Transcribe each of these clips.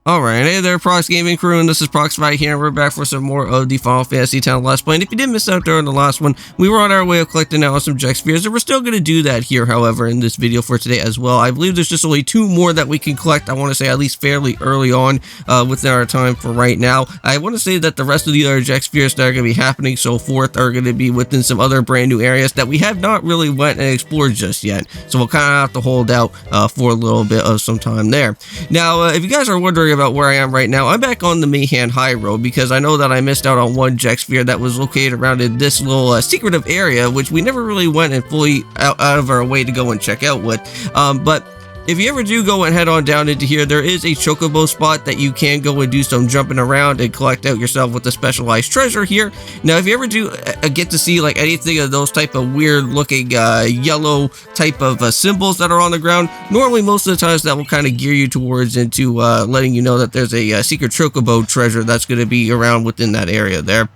Alright, hey there, Prox Gaming Crew, and this is Proxify here, and we're back for some more of the Final Fantasy X Let's Play. And if you did miss out during the last one, we were on our way of collecting out some Jecht spheres, and we're still going to do that here, however, in this video for today as well. I believe there's just only 2 more that we can collect, I want to say at least fairly early on within our time for right now. I want to say that the rest of the other Jecht spheres that are going to be happening so forth are going to be within some other brand new areas that we have not really went and explored just yet. So we'll kind of have to hold out for a little bit of some time there. Now, if you guys are wondering about where I am right now, I'm back on the Mayhan High Road because I know that I missed out on one Jecht sphere that was located around in this little secretive area, which we never really went and fully out of our way to go and check out with. But if you ever do go and head on down into here, there is a chocobo spot that you can go and do some jumping around and collect out yourself with the specialized treasure here. Now, if you ever do get to see like anything of those type of weird looking yellow type of symbols that are on the ground, normally most of the times that will kind of gear you towards into letting you know that there's a secret chocobo treasure that's going to be around within that area there.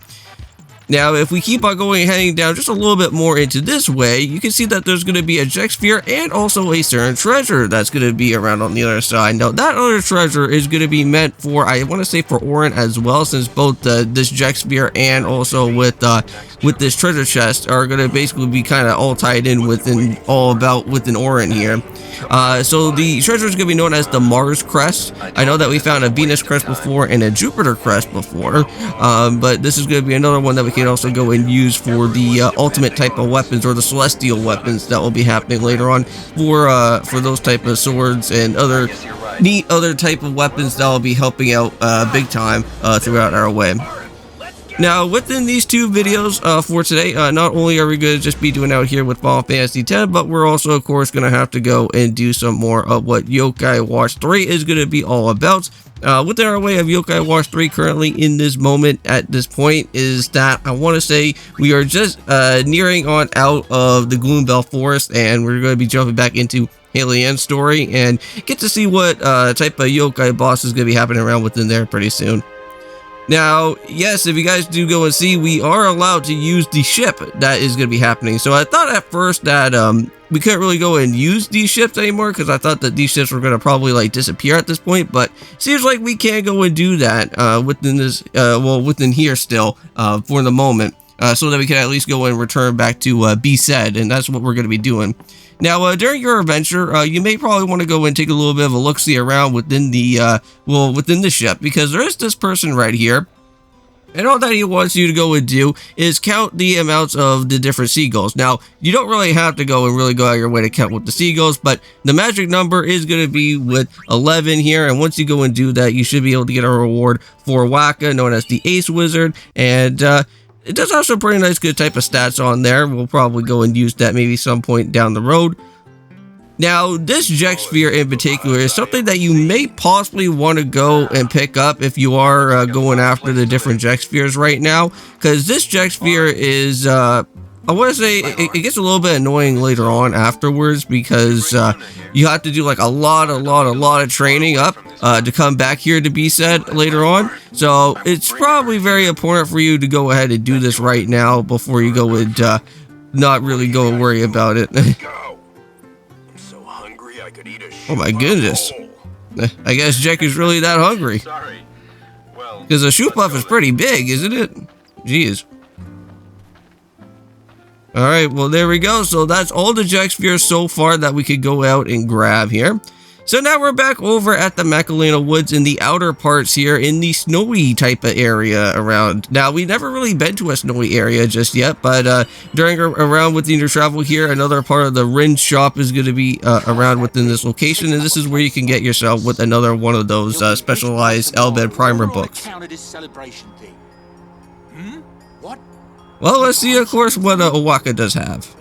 Now, if we keep on going and heading down just a little bit more into this way, you can see that there's going to be a Jecht sphere and also a certain treasure that's going to be around on the other side. Now, that other treasure is going to be meant for, I want to say for Orin as well, since both this Jecht sphere and also with this treasure chest are going to basically be kind of all tied in within Orin here. So the treasure is going to be known as the Mars crest. I know that we found a Venus crest before and a Jupiter crest before, but this is going to be another one that we can also go and use for the ultimate type of weapons, or the celestial weapons that will be happening later on for those type of swords and other neat other type of weapons that will be helping out big time throughout our way. Now, within these 2 videos for today, not only are we going to just be doing out here with Final Fantasy X, but we're also, of course, going to have to go and do some more of what Yokai Watch 3 is going to be all about. Within our way of Yokai Watch 3 currently in this moment at this point is that I want to say we are just nearing on out of the Gloombell Forest, and we're going to be jumping back into Halian's story and get to see what type of Yokai boss is going to be happening around within there pretty soon. Now, yes, if you guys do go and see, we are allowed to use the ship that is going to be happening. So I thought at first that we couldn't really go and use these ships anymore because I thought that these ships were going to probably like disappear at this point. But it seems like we can go and do that within this, within here still for the moment. So that we can at least go and return back to B-Said, and that's what we're going to be doing. Now, during your adventure, you may probably want to go and take a little bit of a look-see around within the, within the ship, because there is this person right here, and all that he wants you to go and do is count the amounts of the different seagulls. Now, you don't really have to go and really go out your way to count with the seagulls, but the magic number is going to be with 11 here, and once you go and do that, you should be able to get a reward for Waka, known as the Ace Wizard, and, it does have some pretty nice good type of stats on there. We'll probably go and use that maybe some point down the road. Now, this Jecht sphere in particular is something that you may possibly want to go and pick up if you are going after the different Jecht spheres right now. Because this Jecht sphere is, I want to say, it gets a little bit annoying later on afterwards because you have to do like a lot of training up to come back here to be said later on. So it's probably very important for you to go ahead and do this right now before you go and not really go and worry about it. Oh my goodness. I guess Jecht is really that hungry. Because the shoot buff is pretty big, isn't it? Jeez. Alright, well there we go. So that's all the Jecht spheres so far that we could go out and grab here. So now we're back over at the Macalena Woods in the outer parts here in the snowy type of area around. Now, we've never really been to a snowy area just yet, but during around within your travel here, another part of the Rin shop is going to be around within this location, and this is where you can get yourself with another one of those specialized Elbed Primer books. Well, let's see, of course, what Owaka does have.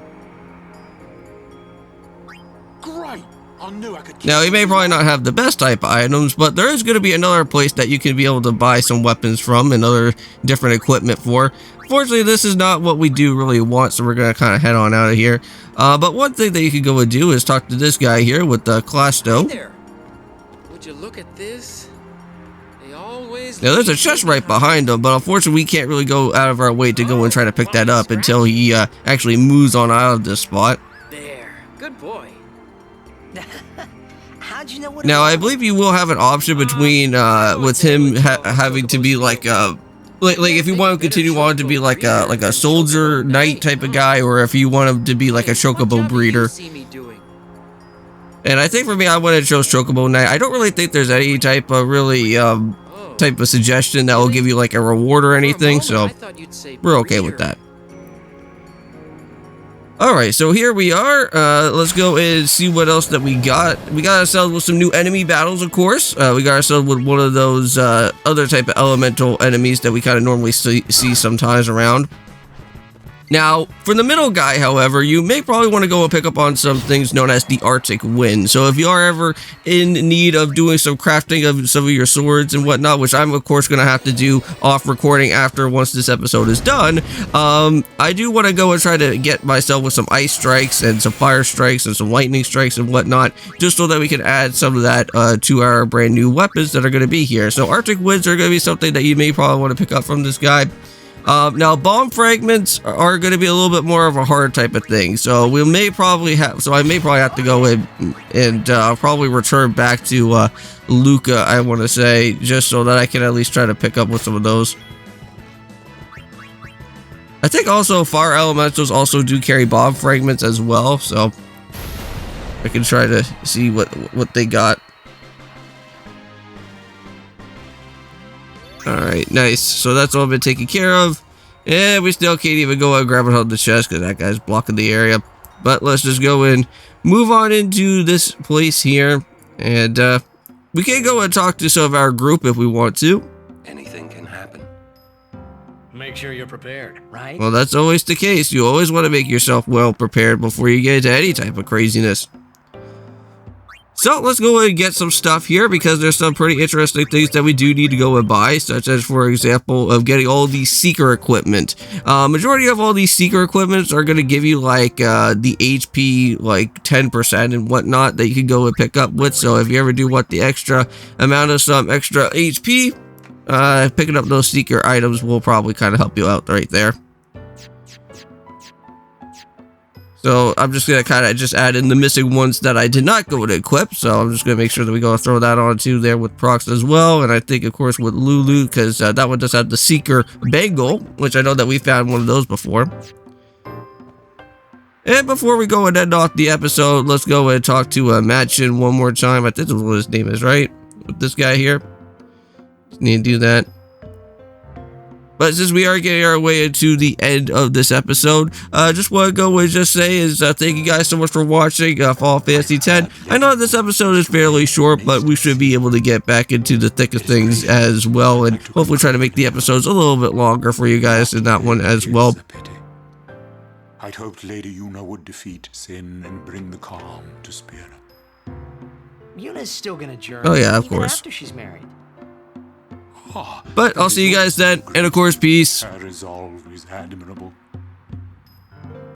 Now, he may probably not have the best type of items, but there is going to be another place that you can be able to buy some weapons from and other different equipment for. Fortunately, this is not what we do really want, so we're going to kind of head on out of here. But one thing that you could go and do is talk to this guy here with the Clasto. Hey there. Would you look at this? Now, there's a chest right behind him, but unfortunately, we can't really go out of our way to go and try to pick that up until he actually moves on out of this spot. There. Good boy. How'd imagine that would Now, I believe you will have an option between with him having to be like if you want to continue on to be like a soldier knight type of guy, or if you want him to be like a chocobo breeder. And I think for me, I would have chose chocobo knight. I don't really think there's any type of really type of suggestion that will give you like a reward or anything, so we're okay with that. Alright, so here we are. Let's go and see what else that we got. We got ourselves with some new enemy battles, of course. We got ourselves with one of those other type of elemental enemies that we kind of normally see sometimes around. Now, for the middle guy, however, you may probably want to go and pick up on some things known as the Arctic Wind. So if you are ever in need of doing some crafting of some of your swords and whatnot, which I'm of course going to have to do off recording after once this episode is done, I do want to go and try to get myself with some ice strikes and some fire strikes and some lightning strikes and whatnot, just so that we can add some of that to our brand new weapons that are going to be here. So Arctic Winds are going to be something that you may probably want to pick up from this guy. Now, bomb fragments are going to be a little bit more of a hard type of thing, so I may probably have to go in and probably return back to Luca, I want to say, just so that I can at least try to pick up with some of those. I think also fire elementals also do carry bomb fragments as well, so I can try to see what they got. Alright, nice. So that's all been taken care of. And we still can't even go and grab it on the chest because that guy's blocking the area. But let's just go and move on into this place here. And we can go and talk to some of our group if we want to. Anything can happen. Make sure you're prepared, right? Well, that's always the case. You always want to make yourself well prepared before you get into any type of craziness. So let's go and get some stuff here, because there's some pretty interesting things that we do need to go and buy, such as, for example, of getting all these seeker equipment. Majority of all these seeker equipments are going to give you like the HP like 10% and whatnot that you can go and pick up with. So if you ever do want the extra amount of some extra HP, picking up those seeker items will probably kind of help you out right there. So I'm just going to kind of just add in the missing ones that I did not go to equip. So I'm just going to make sure that we go and throw that on too there with Prox as well. And I think, of course, with Lulu, because that one does have the Seeker Bangle, which I know that we found one of those before. And before we go and end off the episode, let's go and talk to Matchin one more time. I think that's what his name is, right? With this guy here. Just need to do that. But since we are getting our way into the end of this episode, just want to go and just say is thank you guys so much for watching Final Fantasy X. I know this episode is fairly short, but we should be able to get back into the thick of things as well, and hopefully try to make the episodes a little bit longer for you guys in that one as well. I'd hoped Lady Yuna would defeat Sin and bring the calm to Spira. Yuna's still gonna journey. Oh yeah, of even course. after she's married. But I'll see you guys then, and of course, peace. Her resolve is admirable.